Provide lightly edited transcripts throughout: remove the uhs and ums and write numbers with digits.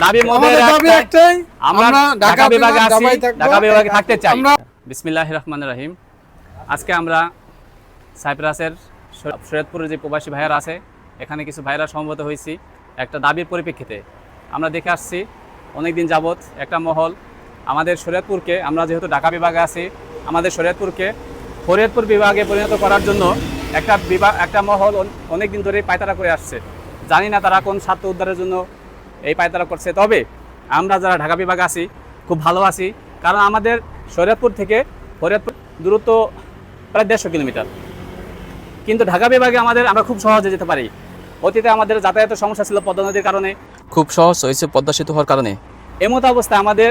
দাবি একটাই, আমরা ঢাকা বিভাগে আছি, ঢাকা বিভাগে থাকতে চাই। বিসমিল্লাহির রহমানির রহিম। আজকে আমরা সাইপ্রাসের শরীয়তপুরের যে প্রবাসী ভাইয়ারা আছে, এখানে কিছু ভাইরা সমবেত হয়েছি একটা দাবির পরিপ্রেক্ষিতে। আমরা দেখে আসছি অনেকদিন যাবৎ একটা মহল আমাদের শরীয়তপুরকে, আমরা যেহেতু ঢাকা বিভাগে আছি, আমাদের শরীয়তপুরকে ফরিদপুর বিভাগে পরিণত করার জন্য একটা মহল অনেকদিন ধরেই পায়তারা করে আসছে। জানি না তারা কোন স্বার্থ উদ্ধারের জন্য এই পায়তারা করছে। তবে আমরা যারা ঢাকা বিভাগে আছি খুব ভালো আছি, কারণ আমাদের শরীয়তপুর থেকে ফরিদপুর দূরত্ব প্রায় 150 কিলোমিটার, কিন্তু ঢাকা বিভাগে আমরা খুব সহজে যেতে পারি। অতীতে আমাদের যাতায়াতের সমস্যা ছিল পদ্মা নদীর কারণে, খুব সহজ হয়েছে পদ্মা সেতু হওয়ার কারণে। এমত অবস্থায় আমাদের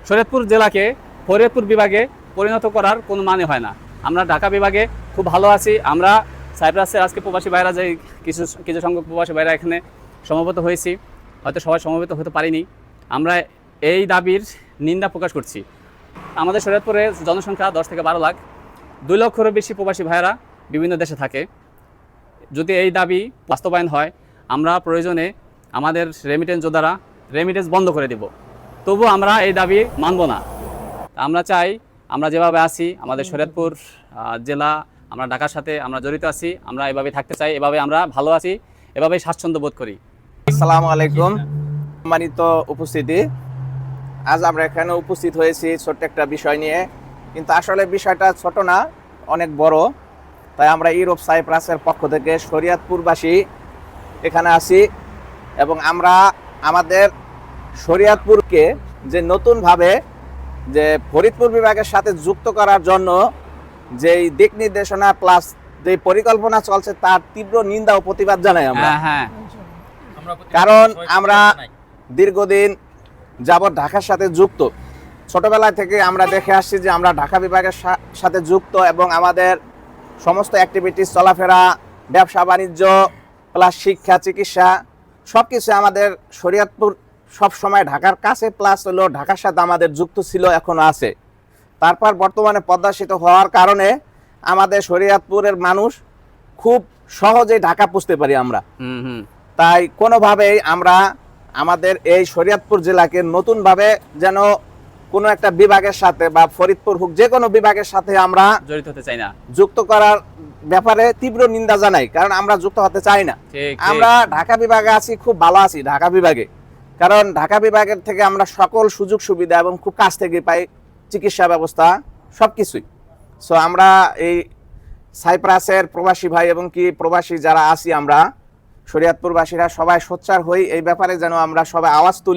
শরীয়তপুর জেলাকে ফরিদপুর বিভাগে পরিণত করার কোনো মানে হয় না। আমরা ঢাকা বিভাগে খুব ভালো আছি। আমরা সাইপ্রাসের আজকে প্রবাসী ভাইরা যে কিছু সংখ্যক প্রবাসী ভাইরা এখানে সমবেত হয়েছি, হয়তো সবাই সমবেত হতে পারিনি। আমরা এই দাবির নিন্দা প্রকাশ করছি। আমাদের শরীয়তপুরের জনসংখ্যা 10 থেকে 12 লাখ, 2 লক্ষেরও বেশি প্রবাসী ভাইরা বিভিন্ন দেশে থাকে। যদি এই দাবি বাস্তবায়ন হয়, আমরা প্রয়োজনে আমাদের রেমিটেন্স যোদ্ধারা রেমিটেন্স বন্ধ করে দেব, তবু আমরা এই দাবি মানব না। আমরা চাই আমরা যেভাবে আছি, আমাদের শরীয়তপুর জেলা, আমরা ঢাকার সাথে আমরা জড়িত আছি, আমরা এভাবে থাকতে চাই, এভাবে আমরা ভালো আছি, এভাবেই স্বাচ্ছন্দ্য বোধ করি। আসসালামু আলাইকুম। সম্মানিত উপস্থিতি, আজ আমরা এখানে উপস্থিত হয়েছি ছোট্ট একটা বিষয় নিয়ে, কিন্তু আসলে বিষয়টা ছোট না, অনেক বড়। তাই আমরা ইউরোপ সাইপ্রাসের পক্ষ থেকে শরীয়তপুরবাসী এখানে আছি, এবং আমরা আমাদের শরীয়তপুরকে যে নতুনভাবে যে ফরিদপুর বিভাগের সাথে যুক্ত করার জন্য যেই দিক নির্দেশনা প্লাস যে পরিকল্পনা চলছে, তার তীব্র নিন্দা ও প্রতিবাদ জানাই আমরা। কারণ আমরা দীর্ঘদিন যাবৎ ঢাকার সাথে যুক্ত, ছোটবেলা থেকে আমরা দেখে আসছি যে আমরা ঢাকা বিভাগের সাথে যুক্ত, এবং আমাদের সমস্ত অ্যাক্টিভিটিস, চলাফেরা, ব্যবসা বাণিজ্য প্লাস শিক্ষা, চিকিৎসা সব কিছু আমাদের শরীয়তপুর সব সময় ঢাকার কাছে, প্লাস হলো ঢাকার সাথে আমাদের যুক্ত ছিল, এখনো আছে। তারপর বর্তমানে পদ্মা সেতু হওয়ার কারণে আমাদের শরীয়তপুরের মানুষ খুব সহজেই ঢাকা পৌঁছতে পারি আমরা। তাই কোনোভাবেই আমরা আমাদের এই শরীয়তপুর জেলাকে নতুনভাবে যেন কোনো একটা বিভাগের সাথে বা ফরিদপুর হোক, যে কোনো বিভাগের সাথে আমরা জড়িত হতে চাই না, যুক্ত করার ব্যাপারে তীব্র নিন্দা জানাই। কারণ আমরা যুক্ত হতে চাই না। আমরা ঢাকা বিভাগে আছি, খুব ভালো আছি ঢাকা বিভাগে, কারণ ঢাকা বিভাগের থেকে আমরা সকল সুযোগ সুবিধা এবং খুব কাছ থেকে পাই, চিকিৎসা ব্যবস্থা সবকিছুই। সো আমরা এই সাইপ্রাসের প্রবাসী ভাই এবং কি প্রবাসী যারা আছি, আমরা শরীয়তপুরবাসীরা সবাই সোচ্চার হই এই ব্যাপারে, যেন আমরা সবাই আওয়াজ তুলি।